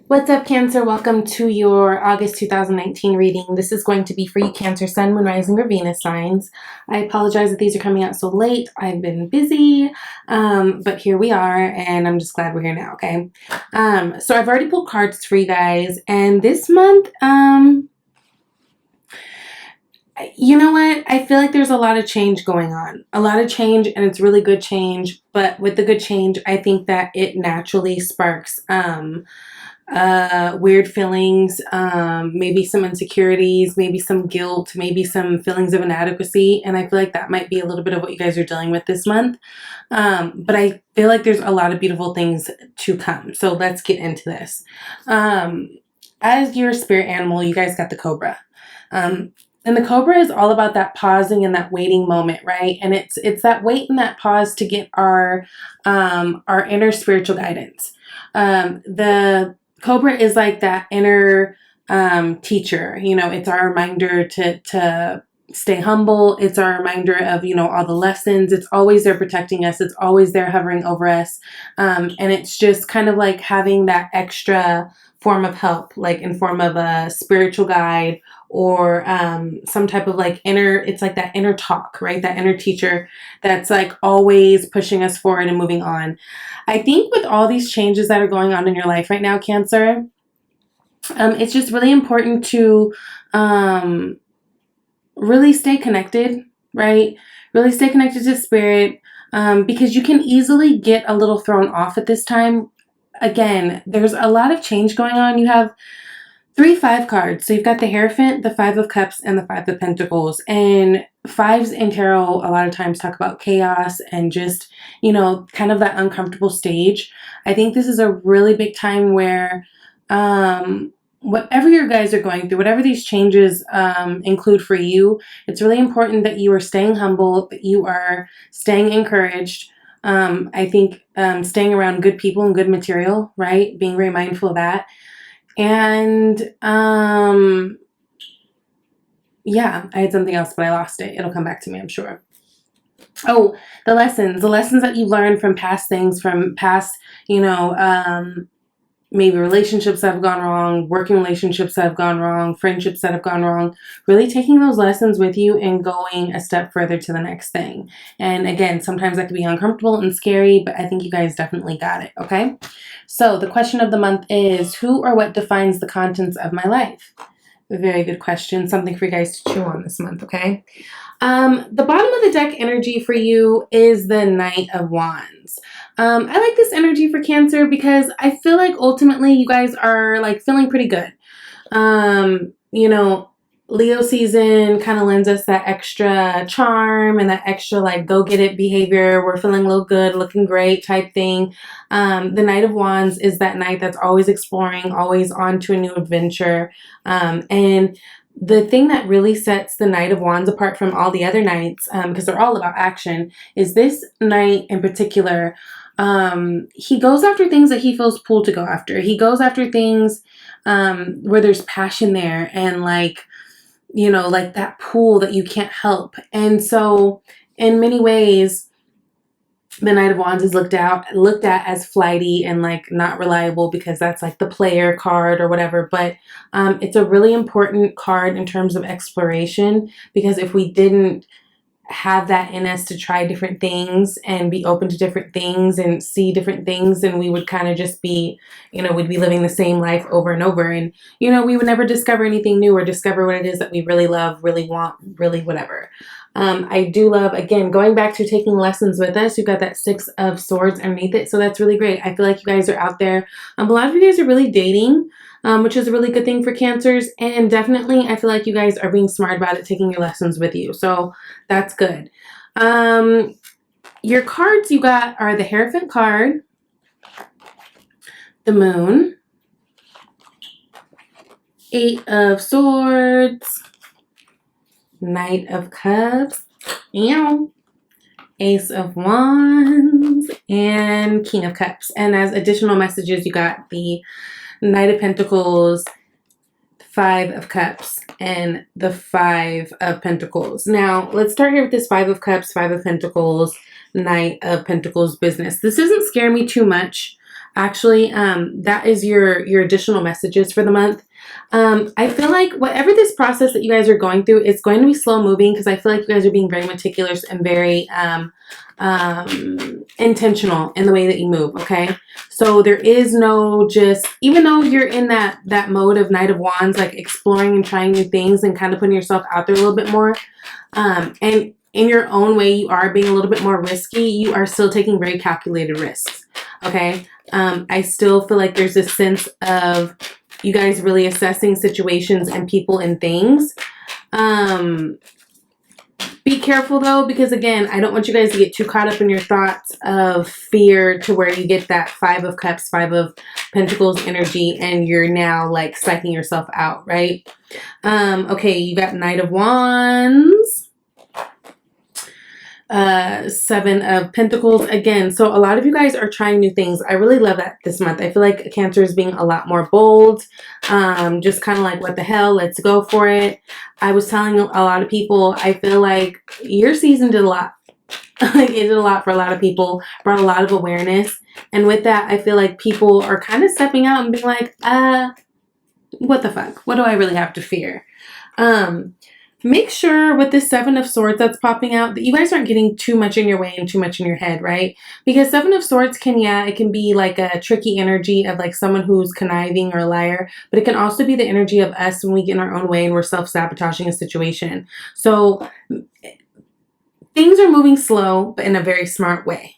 What's up, Cancer? Welcome to your August 2019 reading. This is going to be for you, Cancer, Sun, Moon, Rising, or Venus signs. I apologize that these are coming out so late. I've been busy, but here we are, and I'm just glad we're here now, okay? So I've already pulled cards for you guys, and this month, you know what? I feel like there's a lot of change going on. A lot of change, and it's really good change, but with the good change, I think that it naturally sparks, weird feelings, maybe some insecurities, maybe some guilt, maybe some feelings of inadequacy. And I feel like that might be a little bit of what you guys are dealing with this month. But I feel like there's a lot of beautiful things to come. So let's get into this. As your spirit animal, you guys got the Cobra. And the Cobra is all about that pausing and that waiting moment, right? And it's that wait and that pause to get our inner spiritual guidance. The Cobra is like that inner teacher. You know, it's our reminder to stay humble. It's our reminder of, you know, all the lessons. It's always there protecting us. It's always there hovering over us. And it's just kind of like having that extra form of help, like in form of a spiritual guide or some type of like it's like that inner talk, right? That inner teacher that's like always pushing us forward and moving on. I think with all these changes that are going on in your life right now, Cancer, it's just really important to really stay connected, right? Really stay connected to spirit, because you can easily get a little thrown off at this time. Again, there's a lot of change going on. You have 3 5 cards. So you've got the Hierophant, the 5 of Cups, and the 5 of Pentacles. And fives in tarot a lot of times talk about chaos and just, you know, kind of that uncomfortable stage. I think this is a really big time where whatever you guys are going through, whatever these changes include for you, it's really important that you are staying humble, that you are staying encouraged. I think staying around good people and good material, right? Being very mindful of that. And yeah, I had something else, but I lost it. It'll come back to me, I'm sure. Oh, the lessons that you learned from past things, from past, you know, maybe relationships that have gone wrong, working relationships that have gone wrong, friendships that have gone wrong, really taking those lessons with you and going a step further to the next thing. And again, sometimes that can be uncomfortable and scary, but I think you guys definitely got it, okay? So the question of the month is, who or what defines the contents of my life? A very good question. Something for you guys to chew on this month, okay? The bottom of the deck energy for you is the Knight of Wands. I like this energy for Cancer because I feel like ultimately you guys are like feeling pretty good. You know, Leo season kind of lends us that extra charm and that extra like go get it behavior. We're feeling a little good, looking great type thing. The Knight of Wands is that knight that's always exploring, always on to a new adventure. And the thing that really sets the Knight of Wands apart from all the other knights, because they're all about action, is this knight in particular. He goes after things that he feels pulled to go after. He goes after things where there's passion there and like, you know, like that pull that you can't help. And so in many ways, the Knight of Wands is looked at as flighty and like not reliable because that's like the player card or whatever. But it's a really important card in terms of exploration, because if we didn't have that in us to try different things and be open to different things and see different things, then we would kind of just be, you know, we'd be living the same life over and over. And, you know, we would never discover anything new or discover what it is that we really love, really want, really whatever. I do love, again, going back to taking lessons with us. You've got that 6 of Swords underneath it. So that's really great. I feel like you guys are out there. A lot of you guys are really dating, which is a really good thing for Cancers. And definitely, I feel like you guys are being smart about it, taking your lessons with you. So that's good. Your cards you got are the Hierophant card, the Moon, 8 of Swords, Knight of Cups, Ace of Wands, and King of Cups. And as additional messages, you got the Knight of Pentacles, 5 of Cups, and the 5 of Pentacles. Now, let's start here with this 5 of Cups, 5 of Pentacles, Knight of Pentacles business. This doesn't scare me too much. Actually, that is your additional messages for the month. I feel like whatever this process that you guys are going through, it's going to be slow moving because I feel like you guys are being very meticulous and very intentional in the way that you move. Okay, so there is no just, even though you're in that mode of Knight of Wands, like exploring and trying new things and kind of putting yourself out there a little bit more, and in your own way, you are being a little bit more risky. You are still taking very calculated risks. Okay. I still feel like there's this sense of you guys really assessing situations and people and things. Be careful though, because again, I don't want you guys to get too caught up in your thoughts of fear to where you get that 5 of Cups, 5 of Pentacles energy and you're now like psyching yourself out, right? Okay, you got Knight of Wands. 7 of Pentacles again. So a lot of you guys are trying new things. I really love that this month. I feel like Cancer is being a lot more bold. Just kind of like, what the hell, let's go for it. I was telling a lot of people, I feel like your season did a lot. Like, it did a lot for a lot of people, brought a lot of awareness. And with that, I feel like people are kind of stepping out and being like, what the fuck? What do I really have to fear? Make sure with the 7 of Swords that's popping out that you guys aren't getting too much in your way and too much in your head, right? Because 7 of Swords can, yeah, it can be like a tricky energy of like someone who's conniving or a liar, but it can also be the energy of us when we get in our own way and we're self-sabotaging a situation. So things are moving slow, but in a very smart way.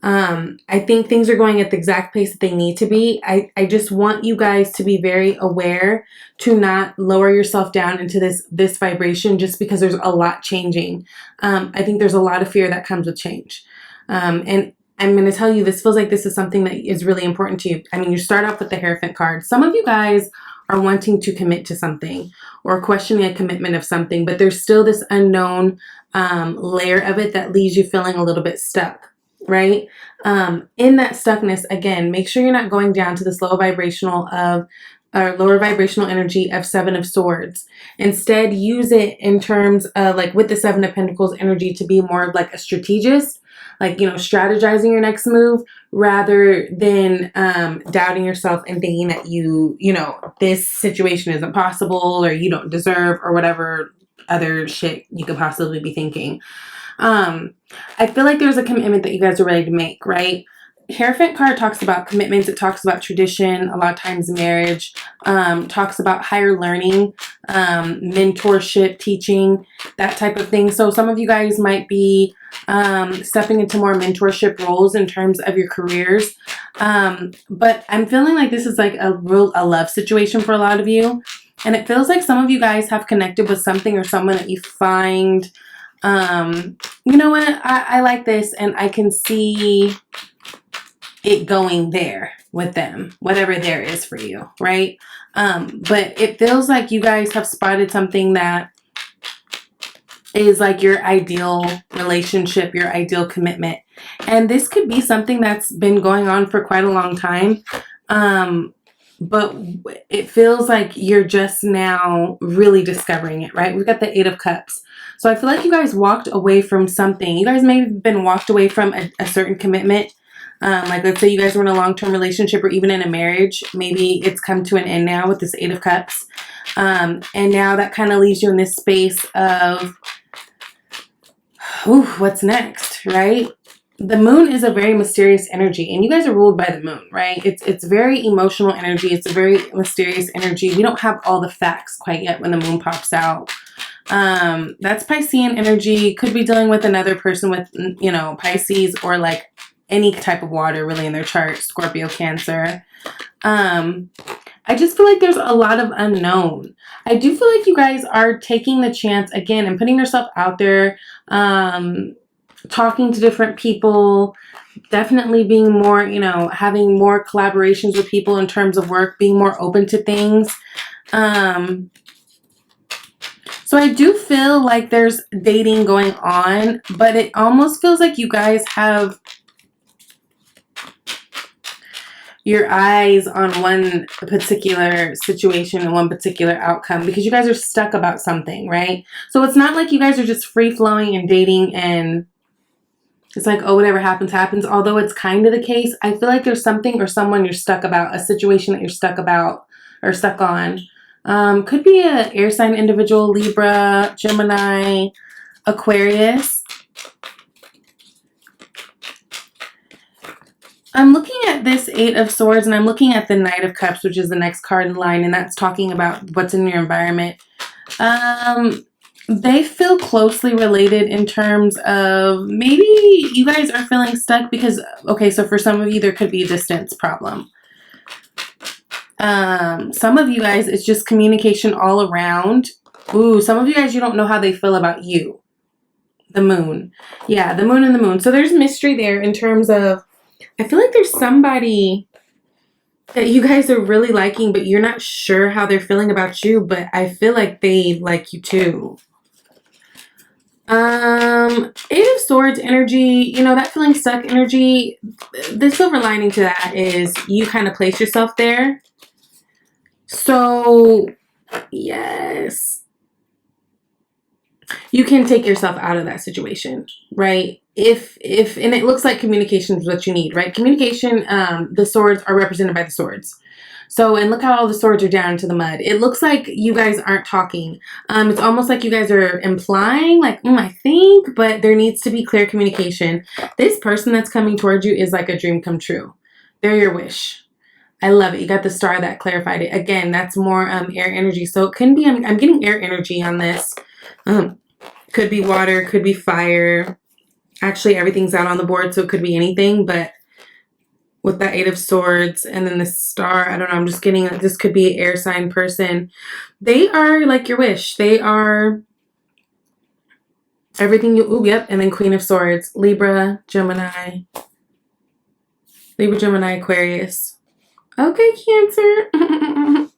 I think things are going at the exact pace that they need to be. I just want you guys to be very aware to not lower yourself down into this vibration just because there's a lot changing. I think there's a lot of fear that comes with change. And I'm going to tell you, this feels like this is something that is really important to you. I mean, you start off with the Hierophant card. Some of you guys are wanting to commit to something or questioning a commitment of something, but there's still this unknown layer of it that leaves you feeling a little bit stuck. Right? In that stuckness, again, make sure you're not going down to this lower vibrational energy of 7 of Swords. Instead, use it in terms of like with the 7 of Pentacles energy to be more of like a strategist, like, you know, strategizing your next move rather than doubting yourself and thinking that you know, this situation isn't possible or you don't deserve or whatever other shit you could possibly be thinking. I feel like there's a commitment that you guys are ready to make, right? Hierophant card talks about commitments. It talks about tradition, a lot of times marriage, talks about higher learning, mentorship, teaching, that type of thing. So some of you guys might be stepping into more mentorship roles in terms of your careers. But I'm feeling like this is like a love situation for a lot of you. And it feels like some of you guys have connected with something or someone that you find, you know what, I like this and I can see it going there with them, whatever there is for you, right? But it feels like you guys have spotted something that is like your ideal relationship, your ideal commitment. And this could be something that's been going on for quite a long time. But it feels like you're just now really discovering it, right? We've got the 8 of Cups. So I feel like you guys walked away from something. You guys may have been walked away from a certain commitment. Like let's say you guys were in a long-term relationship or even in a marriage. Maybe it's come to an end now with this 8 of Cups. And now that kind of leaves you in this space of, ooh, what's next, right? The moon is a very mysterious energy and you guys are ruled by the moon, right? It's very emotional energy. It's a very mysterious energy. We don't have all the facts quite yet when the moon pops out. That's Piscean energy. Could be dealing with another person with, you know, Pisces or like any type of water really in their chart, Scorpio, Cancer. I just feel like there's a lot of unknown. I do feel like you guys are taking the chance again and putting yourself out there, talking to different people, definitely being more, you know, having more collaborations with people in terms of work, being more open to things. So I do feel like there's dating going on, but it almost feels like you guys have your eyes on one particular situation and one particular outcome because you guys are stuck about something, right? So it's not like you guys are just free flowing and dating and It's like, oh, whatever happens, happens. Although it's kind of the case, I feel like there's something or someone you're stuck about, a situation that you're stuck about or stuck on. Could be an air sign individual, Libra, Gemini, Aquarius. I'm looking at this Eight of Swords, and I'm looking at the Knight of Cups, which is the next card in line, and that's talking about what's in your environment. They feel closely related in terms of maybe you guys are feeling stuck because, okay, so for some of you, there could be a distance problem. Some of you guys, it's just communication all around. Ooh, some of you guys, you don't know how they feel about you. The moon. Yeah, the moon and the moon. So there's mystery there in terms of, I feel like there's somebody that you guys are really liking, but you're not sure how they're feeling about you, but I feel like they like you too. Eight of Swords energy, you know, that feeling stuck energy, the silver lining to that is you kind of place yourself there. So, yes, you can take yourself out of that situation, right? If and it looks like communication is what you need, right? Communication, the swords are represented by the swords. So, and look how all the swords are down to the mud. It looks like you guys aren't talking. It's almost like you guys are implying, like, I think, but there needs to be clear communication. This person that's coming towards you is like a dream come true. They're your wish. I love it. You got the star that clarified it. Again, that's more air energy. So it can be, I'm getting air energy on this. Could be water, could be fire. Actually, everything's out on the board, so it could be anything, but with that Eight of Swords and then the star, I don't know, I'm just getting, this could be an air sign person. They are like your wish. They are everything you, ooh, yep, and then Queen of Swords, Libra, Gemini, Aquarius. Okay, Cancer.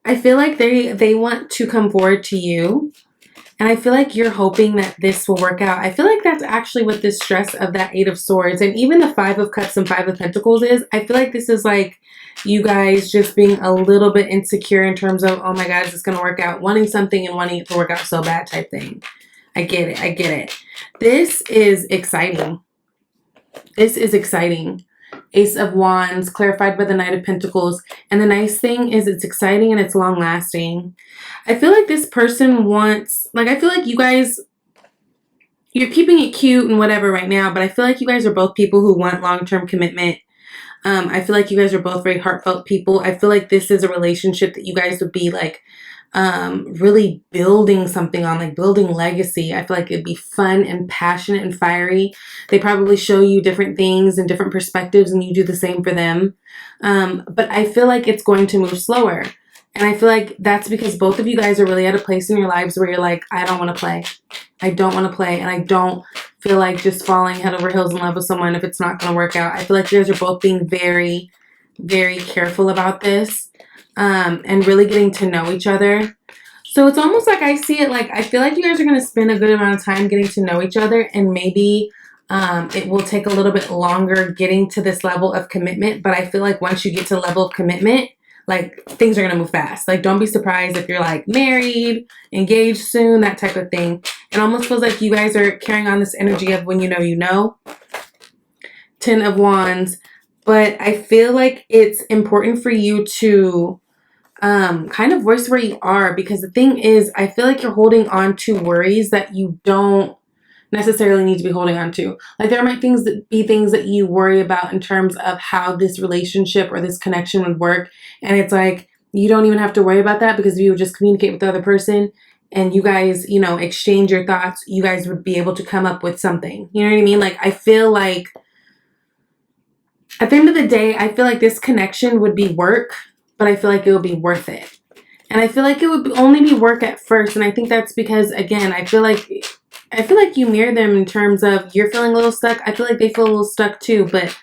I feel like they want to come forward to you. And I feel like you're hoping that this will work out. I feel like that's actually what this stress of that Eight of Swords and even the Five of Cups and Five of Pentacles is. I feel like this is like you guys just being a little bit insecure in terms of, oh my God, is this going to work out? Wanting something and wanting it to work out so bad type thing. I get it. I get it. This is exciting. This is exciting. Ace of Wands, clarified by the Knight of Pentacles. And the nice thing is it's exciting and it's long lasting. I feel like this person wants, like, I feel like you guys, you're keeping it cute and whatever right now, but I feel like you guys are both people who want long-term commitment. I feel like you guys are both very heartfelt people. I feel like this is a relationship that you guys would be like, really building something on, like building legacy. I feel like it'd be fun and passionate and fiery. They probably show you different things and different perspectives and you do the same for them. But I feel like it's going to move slower. And I feel like that's because both of you guys are really at a place in your lives where you're like, I don't want to play. I don't want to play. And I don't feel like just falling head over heels in love with someone if it's not going to work out. I feel like you guys are both being very, very careful about this. And really getting to know each other. So it's almost like I see it like, I feel like you guys are going to spend a good amount of time getting to know each other, and maybe it will take a little bit longer getting to this level of commitment. But I feel like once you get to the level of commitment, like things are going to move fast. Like don't be surprised if you're like married, engaged soon, that type of thing. It almost feels like you guys are carrying on this energy of when you know, you know. 10 of Wands. But I feel like it's important for you to kind of voice where you are, because the thing is, I feel like you're holding on to worries that you don't necessarily need to be holding on to. Like there might be things that you worry about in terms of how this relationship or this connection would work. And it's like, you don't even have to worry about that, because if you would just communicate with the other person and you guys, you know, exchange your thoughts, you guys would be able to come up with something. You know what I mean? Like I feel like at the end of the day, I feel like this connection would be work, but I feel like it would be worth it. And I feel like it would only be work at first. And I think that's because, again, I feel like you mirror them in terms of you're feeling a little stuck. I feel like they feel a little stuck too, but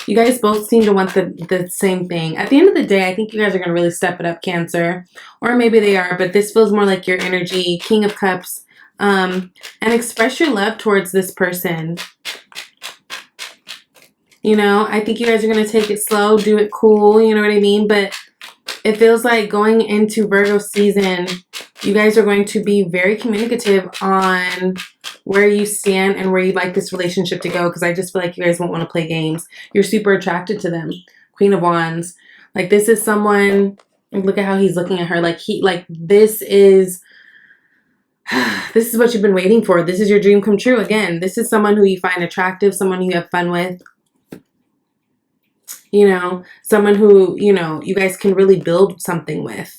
you guys both seem to want the same thing. At the end of the day, I think you guys are going to really step it up, Cancer. Or maybe they are, but this feels more like your energy. King of Cups. And express your love towards this person. You know, I think you guys are going to take it slow, do it cool, you know what I mean? But it feels like going into Virgo season, You guys are going to be very communicative on where you stand and where you'd like this relationship to go, because I just feel like you guys won't want to play games. You're super attracted to them. Queen of Wands. Like, this is someone, look at how he's looking at her. Like, this is what you've been waiting for. This is your dream come true. Again, this is someone who you find attractive, someone who you have fun with. You know, someone who, you know, you guys can really build something with.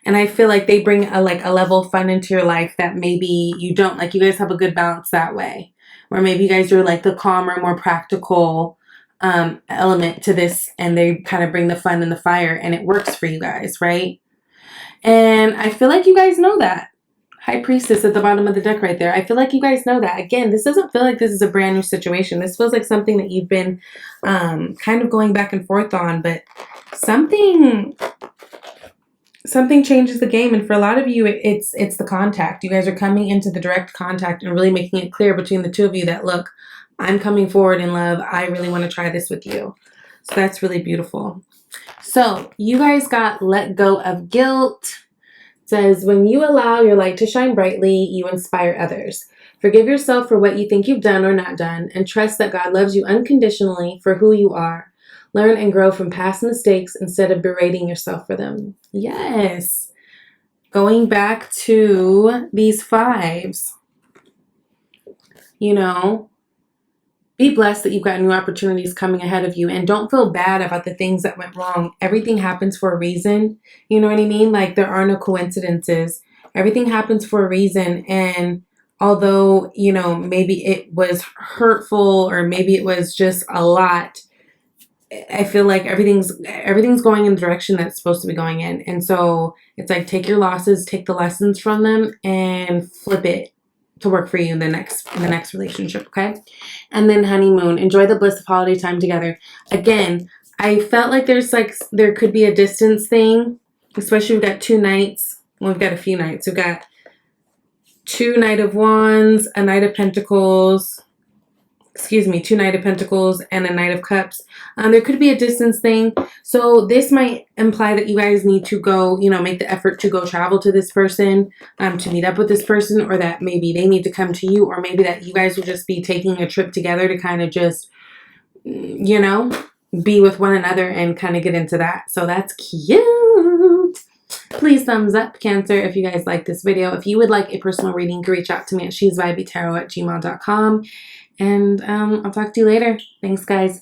And I feel like they bring a level of fun into your life that maybe you don't. Like, you guys have a good balance that way. Where maybe you guys are like the calmer, more practical element to this. And they kind of bring the fun and the fire. And it works for you guys, right? And I feel like you guys know that. High Priestess at the bottom of the deck right there. I feel like you guys know that. Again, this doesn't feel like this is a brand new situation. This feels like something that you've been kind of going back and forth on. But something changes the game. And for a lot of you, it's the contact. You guys are coming into the direct contact and really making it clear between the two of you that, look, I'm coming forward in love. I really want to try this with you. So that's really beautiful. So you guys got let go of guilt. It says, when you allow your light to shine brightly, you inspire others. Forgive yourself for what you think you've done or not done, and trust that God loves you unconditionally for who you are. Learn and grow from past mistakes instead of berating yourself for them. Yes. Going back to these fives. You know, be blessed that you've got new opportunities coming ahead of you, and don't feel bad about the things that went wrong. Everything happens for a reason. You know what I mean? Like, there are no coincidences. Everything happens for a reason. And although, you know, maybe it was hurtful or maybe it was just a lot, I feel like everything's going in the direction that's supposed to be going in. And so it's like, take your losses, take the lessons from them, and flip it to work for you in the next relationship, okay? And then honeymoon. Enjoy the bliss of holiday time together. Again, I felt like there could be a distance thing, especially we've got 2 nights. Well, we've got a few nights. We've got 2 Knight of Wands, a Knight of Pentacles. Excuse me, 2 Knight of Pentacles and a Knight of Cups. There could be a distance thing. So this might imply that you guys need to go, you know, make the effort to go travel to this person, to meet up with this person, or that maybe they need to come to you, or maybe that you guys will just be taking a trip together to kind of just, you know, be with one another and kind of get into that. So that's cute. Please thumbs up, Cancer, if you guys like this video. If you would like a personal reading, you can reach out to me at shesvibetarot@gmail.com. And I'll talk to you later. Thanks, guys.